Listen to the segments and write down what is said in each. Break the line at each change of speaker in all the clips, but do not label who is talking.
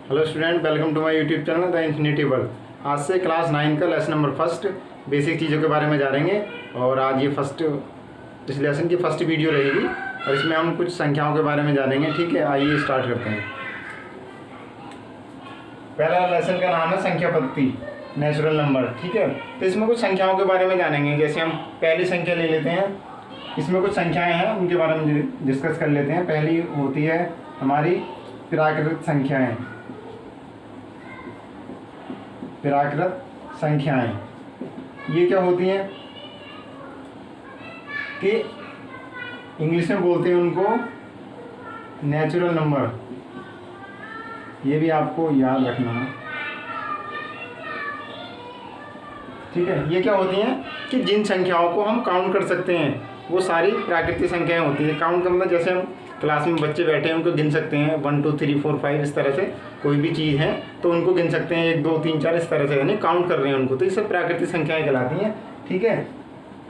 Hello student, welcome to my YouTube channel the Infinity World. आज से class 9 का lesson number first basic चीज़ों के बारे में जानेंगे। और आज ये इस लेसन की फर्स्ट वीडियो रहेगी और इसमें हम कुछ संख्याओं के बारे में जानेंगे। ठीक है, आइए स्टार्ट करते हैं। पहला लेसन का नाम है संख्या पद्धति, नेचुरल नंबर। ठीक है, तो इसमें कुछ संख्याओं के बारे में जानेंगे। जैसे हम पहली संख्या ले लेते हैं, इसमें कुछ संख्याएँ हैं उनके बारे में डिस्कस कर लेते हैं। पहली होती है हमारी प्राकृत संख्याएँ। प्राकृत संख्याएं ये क्या होती हैं कि इंग्लिश में बोलते हैं उनको नेचुरल नंबर। ये भी आपको याद रखना है। ठीक है, ये क्या होती हैं कि जिन संख्याओं को हम काउंट कर सकते हैं वो सारी प्राकृतिक संख्याएं होती हैं। काउंट का मतलब जैसे हम क्लास में बच्चे बैठे हैं उनको गिन सकते हैं 1 2 3 4 5 इस तरह से। कोई भी चीज़ है तो उनको गिन सकते हैं 1 2 3 4 इस तरह से, यानी काउंट कर रहे हैं उनको। तो ये सब प्राकृतिक संख्याएं कहलाती हैं। ठीक है,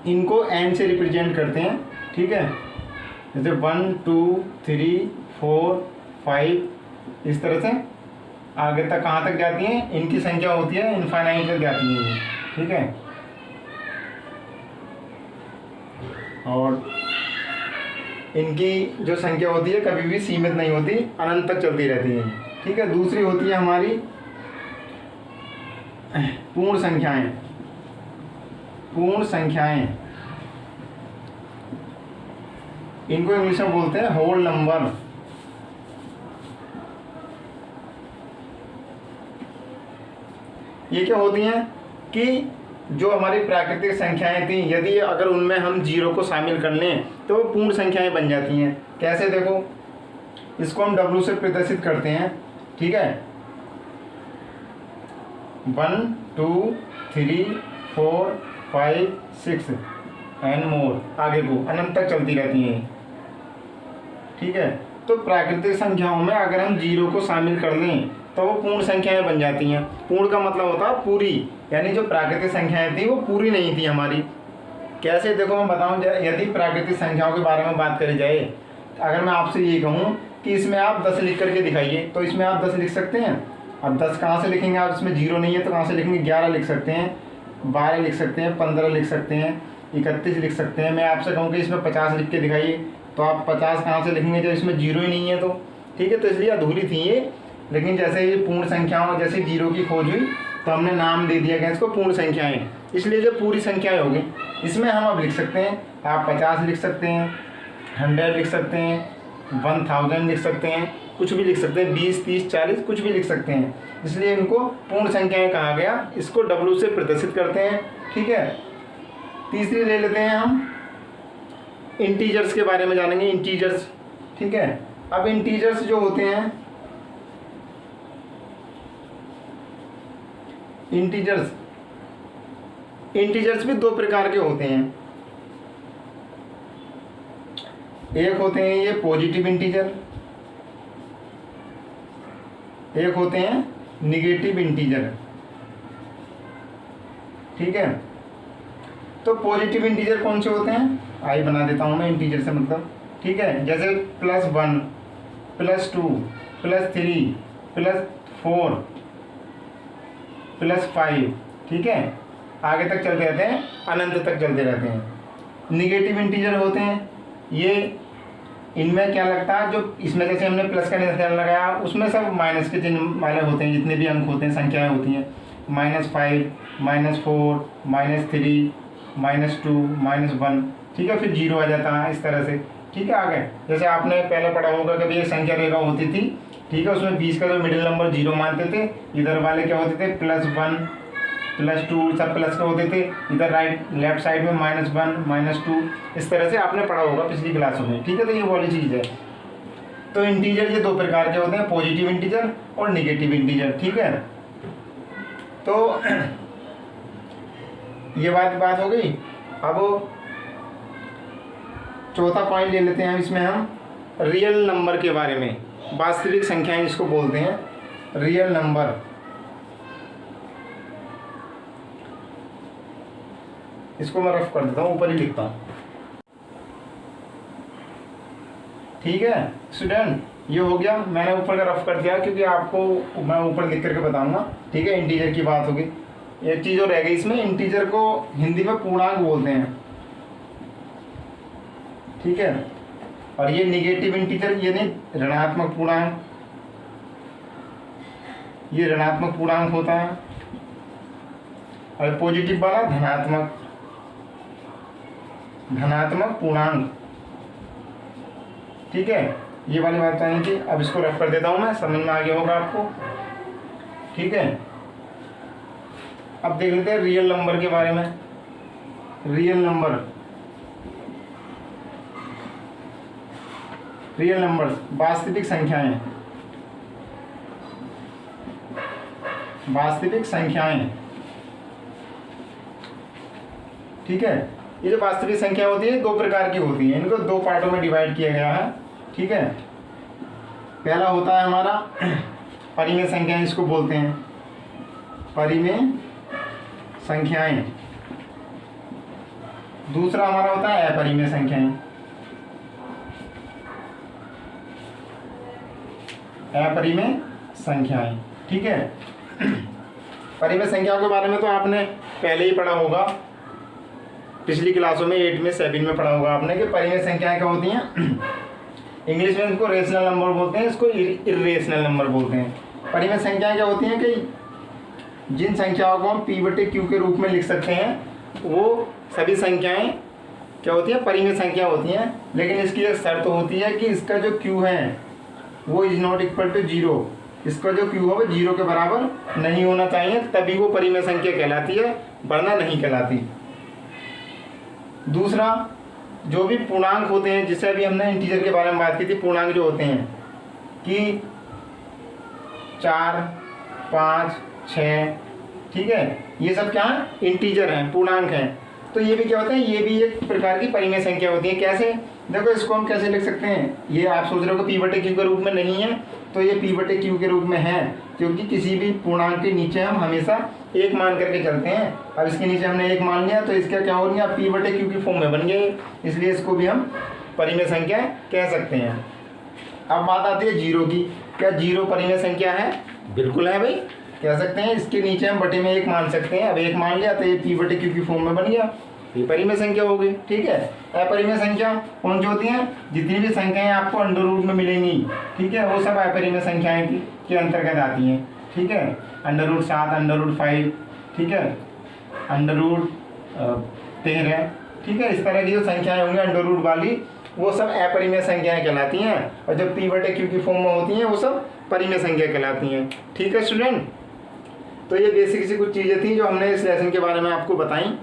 इनको n से रिप्रेजेंट करते हैं। ठीक है, जैसे 1 2 3 4 5 इस तरह से आगे तक कहाँ तक जाती हैं, इनकी संख्या होती है इनफाइनाइट तक जाती है ये। ठीक है, और इनकी जो संख्या होती है कभी भी सीमित नहीं होती, अनंत तक चलती रहती है। ठीक है, दूसरी होती है हमारी पूर्ण संख्याएं। पूर्ण संख्याएं इनको इंग्लिश में बोलते हैं होल नंबर। ये क्या होती हैं कि जो हमारी प्राकृतिक संख्याएं थी, यदि अगर उनमें हम जीरो को शामिल कर लें तो वो पूर्ण संख्याएं बन जाती हैं। कैसे, देखो इसको हम W से प्रदर्शित करते हैं। ठीक है, 1 2 3 4 5 6 एंड मोर, आगे को अनंत तक चलती रहती हैं। ठीक है, तो प्राकृतिक संख्याओं में अगर हम जीरो को शामिल कर लें तो वो पूर्ण संख्याएं बन जाती हैं। पूर्ण का मतलब होता है पूरी, यानी जो प्राकृतिक संख्याएं थी वो पूरी नहीं थी हमारी। कैसे, देखो मैं बताऊं, यदि प्राकृतिक संख्याओं के बारे में बात करी जाए, अगर मैं आपसे ये कहूं कि इसमें आप 10 लिख करके दिखाइए तो इसमें आप 10 लिख सकते हैं। अब 10 कहाँ से लिखेंगे आप, इसमें जीरो नहीं है तो कहाँ से लिखेंगे, 11 लिख सकते हैं, 12 लिख सकते हैं, 15 लिख सकते हैं, 31 लिख सकते हैं। मैं आपसे कहूँ कि इसमें 50 लिख के दिखाइए तो आप 50 कहाँ से लिखेंगे जब इसमें जीरो ही नहीं है तो। ठीक है, तो इसलिए अधूरी थी ये। लेकिन जैसे ये पूर्ण संख्याओं, जैसे जीरो की खोज हुई तो हमने नाम दे दिया गया इसको पूर्ण संख्याएं। इसलिए जो पूरी संख्याएं होगी इसमें हम अब लिख सकते हैं, आप 50 लिख सकते हैं, 100 लिख सकते हैं, 1000 लिख सकते हैं, कुछ भी लिख सकते हैं, 20 30 40 कुछ भी लिख सकते हैं। इसलिए इनको पूर्ण संख्याएं कहा गया। इसको W से प्रदर्शित करते हैं। ठीक है, तीसरी ले लेते हैं हम, इंटीजर्स के बारे में जानेंगे। इंटीजर्स, ठीक है, अब इंटीजर्स जो होते हैं, इंटीजर्स भी दो प्रकार के होते हैं। एक होते हैं ये पॉजिटिव इंटीजर, एक होते हैं निगेटिव इंटीजर। ठीक है, तो पॉजिटिव इंटीजर कौन से होते हैं, आई बना देता हूं मैं इंटीजर से मतलब। ठीक है, जैसे +1 +2 +3 +4 +5। ठीक है, आगे तक चलते रहते हैं, अनंत तक चलते रहते हैं। निगेटिव इंटीजर होते हैं ये, इनमें क्या लगता है, जो इसमें जैसे हमने प्लस का निशान लगाया उसमें सब माइनस के चिन्ह वाले होते हैं, जितने भी अंक होते हैं, संख्याएं होती हैं, -5 -4 -3 -2 -1। ठीक है, फिर जीरो आ जाता है इस तरह से। ठीक है, आगे जैसे आपने पहले पढ़ा होगा कभी एक संख्या रेखा होती थी। ठीक है, उसमें 20 का जो मिडिल नंबर जीरो मानते थे, इधर वाले क्या होते थे +1 +2 सब प्लस के होते थे, इधर लेफ्ट साइड में -1 -2 इस तरह से आपने पढ़ा होगा पिछली क्लासों में। ठीक है, तो ये वाली चीज़ है। तो इंटीजर ये दो प्रकार के होते हैं, पॉजिटिव इंटीजर और निगेटिव इंटीजर। ठीक है, तो ये बात हो गई। अब चौथा पॉइंट ले लेते हैं इसमें हम रियल नंबर के बारे में। वास्तविक संख्याएं इसको बोलते हैं, रियल नंबर। इसको मैं रफ कर देता हूँ, ऊपर ही लिखता हूँ। ठीक है स्टूडेंट, ये हो गया, मैंने ऊपर का रफ कर दिया क्योंकि आपको मैं ऊपर लिख करके बताऊंगा, ठीक है। इंटीजर की बात होगी। एक चीज़ और रह गई इसमें, इंटीजर को हिंदी में पूर्णांक बोलते हैं, ठीक है। और ये निगेटिव इंटीजर, ये नहीं ऋणात्मक पूर्णांक, ये ऋणात्मक पूर्णांक होता है। और पॉजिटिव वाला धनात्मक पूर्णांक, ठीक है। ये वाली बात बतानी थी। अब इसको रफ कर देता हूं मैं, समझ में आ गया होगा आपको, ठीक है। अब देख लेते हैं रियल नंबर के बारे में। रियल नंबर वास्तविक संख्याएं, ठीक है। ये जो वास्तविक संख्या होती है 2 प्रकार की होती है, इनको 2 पार्टों में डिवाइड किया गया है, ठीक है। पहला होता है हमारा परिमेय संख्याएं, इसको बोलते हैं परिमेय संख्याएं। दूसरा हमारा होता है अपरिमेय संख्याएं। अपरिमेय संख्याएं, ठीक है। परिमेय संख्याओं के बारे में तो आपने पहले ही पढ़ा होगा, पिछली क्लासों में 8 में 7 में पढ़ा होगा आपने कि परिमेय संख्याएं क्या होती हैं। इंग्लिश में इनको रेशनल नंबर बोलते हैं, इसको इर्रेशनल नंबर बोलते हैं। परिमेय संख्याएं क्या होती हैं कि जिन संख्याओं को हम p/q के रूप में लिख सकते हैं, वो सभी संख्याएं क्या होती हैं, परिमेय संख्या होती हैं। लेकिन इसकी एक शर्त होती है कि इसका जो q है वो इज नॉट इक्वल टू 0, इसका जो q है वो 0 के बराबर नहीं होना चाहिए, तभी वो परिमेय संख्या कहलाती है, वरना नहीं कहलाती। दूसरा, जो भी पूर्णांक होते हैं, जिससे अभी हमने इंटीजर के बारे में बात की थी, पूर्णांक जो होते हैं कि 4, 5, 6, ठीक है, ये सब क्या है, इंटीजर हैं, पूर्णांक हैं। तो ये भी क्या होते हैं, ये भी एक प्रकार की परिमेय संख्या होती है। कैसे, देखो इसको हम कैसे लिख सकते हैं, ये आप सोच रहे हो कि p/q के रूप में नहीं है, तो ये p/q के रूप में है, क्योंकि किसी भी पूर्णांक के नीचे हम हमेशा 1 मान करके चलते हैं। अब इसके नीचे हमने 1 मान लिया तो इसका क्या हो गया, p/q की फॉर्म में बन गए, इसलिए इसको भी हम परिमेय संख्या कह सकते हैं। अब बात आती है 0 की। क्या 0 परिमेय संख्या है? बिल्कुल है भाई, कह सकते हैं। इसके नीचे हम बटे में 1 मान सकते हैं। अब 1 मान लिया तो ये p/q की फॉर्म में बन गया, ये परिमेय संख्या हो गई, ठीक है। अपरिमेय संख्या कौन सी होती हैं, जितनी भी संख्याएं आपको अंडर रूट में मिलेंगी, ठीक है, वो सब अपरिमेय संख्याएं के अंतर्गत आती हैं, ठीक है। √7, √5, ठीक है, √13, ठीक है। इस तरह की जो संख्याएं होंगी अंडर रूट वाली, वो सब अपरिमेय संख्याएं कहलाती हैं। और जो p/q की फॉर्म में होती हैं वो सब परिमेय संख्या कहलाती हैं, ठीक है स्टूडेंट। तो ये बेसिक सी कुछ चीज़ें थी जो हमने इस लेसन के बारे में आपको बताई।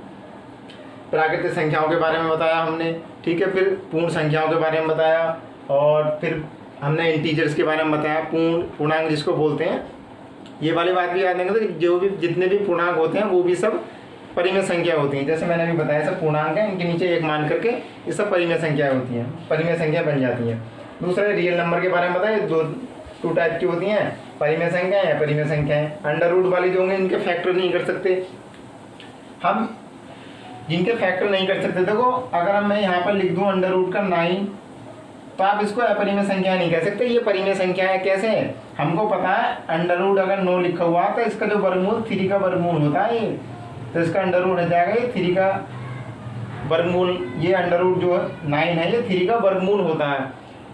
प्राकृतिक संख्याओं के बारे में बताया हमने, ठीक है। फिर पूर्ण संख्याओं के बारे में बताया, और फिर हमने इंटीजर्स के बारे में बताया, पूर्णांक जिसको बोलते हैं। ये वाली बात भी याद रखना कि जो भी जितने भी पूर्णांक होते हैं वो भी सब परिमेय संख्या होती हैं। जैसे मैंने अभी बताया, सब पूर्णांक हैं, इनके नीचे 1 मान करके ये सब परिमेय संख्याएँ होती हैं, परिमेय संख्या बन जाती हैं। दूसरा रियल नंबर के बारे में बताया, 2 टाइप की होती हैं, परिमेय संख्याएँ, अपरिमेय संख्याएँ। अंडर रूट वाली जो होंगे इनके फैक्टर नहीं कर सकते हम, जिनके फैक्टर नहीं कर सकते। देखो अगर मैं यहाँ पर लिख दूँ √9, तो आप इसको अपरिमेय संख्या नहीं कह सकते, ये परिमेय संख्या है। कैसे, हमको पता है √ अगर 9 लिखा हुआ तो इसका जो वर्गमूल 3 का वर्गमूल होता है, ये तो इसका अंडर रूट हो जाएगा, ये 3 का वर्गमूल, ये √ जो 9 है ये 3 का वर्गमूल होता है,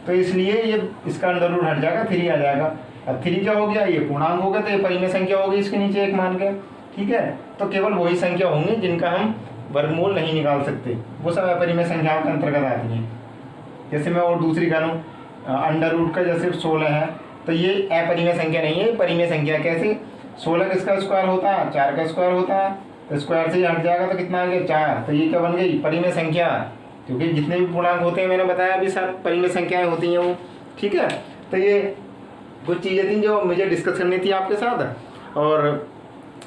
तो इसलिए ये इसका अंडर रूट हट जाएगा, 3 आ जाएगा। अब 3 क्या हो गया, ये पूर्णांक हो गया, तो ये परिमेय संख्या होगी, इसके नीचे 1 मान के, ठीक है। तो केवल वही संख्या होंगी जिनका हम वर्गमूल नहीं निकाल सकते, वो सब अपरिमेय संख्याओं के अंतर्गत आती हैं। जैसे मैं और दूसरी करूँ, अंडर रूट का जैसे 16 है, तो ये अपरिमेय संख्या नहीं है, परिमेय संख्या। कैसे, 16 किसका स्क्वायर होता है, 4 का स्क्वायर होता है, तो स्क्वायर से ही हट जाएगा तो कितना आ गया, 4, तो ये क्या बन गई, परिमेय संख्या। क्योंकि जितने भी पूर्णांक होते हैं, मैंने बताया अभी, सब परिमेय संख्याएँ होती हैं वो, ठीक है। तो ये कुछ चीज़ें थी जो मुझे डिस्कस करनी थी आपके साथ। और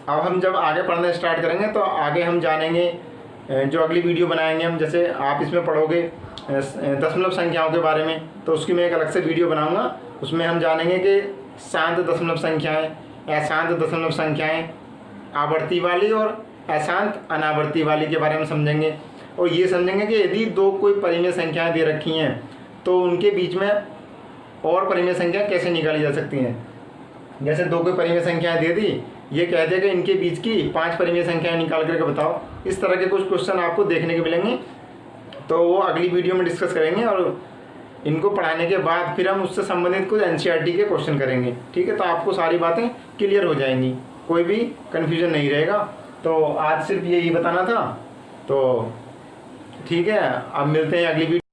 अब हम जब आगे पढ़ना स्टार्ट करेंगे तो आगे हम जानेंगे, जो अगली वीडियो बनाएंगे हम, जैसे आप इसमें पढ़ोगे दशमलव संख्याओं के बारे में, तो उसकी मैं एक अलग से वीडियो बनाऊंगा। उसमें हम जानेंगे कि शांत दशमलव संख्याएं, अशांत दशमलव संख्याएं, आवर्ती वाली और अशांत अनावर्ती वाली के बारे में समझेंगे। और ये समझेंगे कि यदि 2 कोई परिमेय संख्याएं दे रखी हैं तो उनके बीच में और परिमेय संख्या कैसे निकाली जा सकती हैं। जैसे 2 कोई परिमेय संख्याएं दे दी, ये कह दिया कि इनके बीच की 5 परिमेय संख्याएं निकाल करके बताओ। इस तरह के कुछ क्वेश्चन आपको देखने को मिलेंगे, तो वो अगली वीडियो में डिस्कस करेंगे और इनको पढ़ाने के बाद फिर हम उससे संबंधित कुछ एनसीईआरटी के क्वेश्चन करेंगे। ठीक है, तो आपको सारी बातें क्लियर हो जाएंगी, कोई भी कन्फ्यूजन नहीं रहेगा। तो आज सिर्फ यही बताना था। तो ठीक है, अब मिलते हैं अगली वीडियो।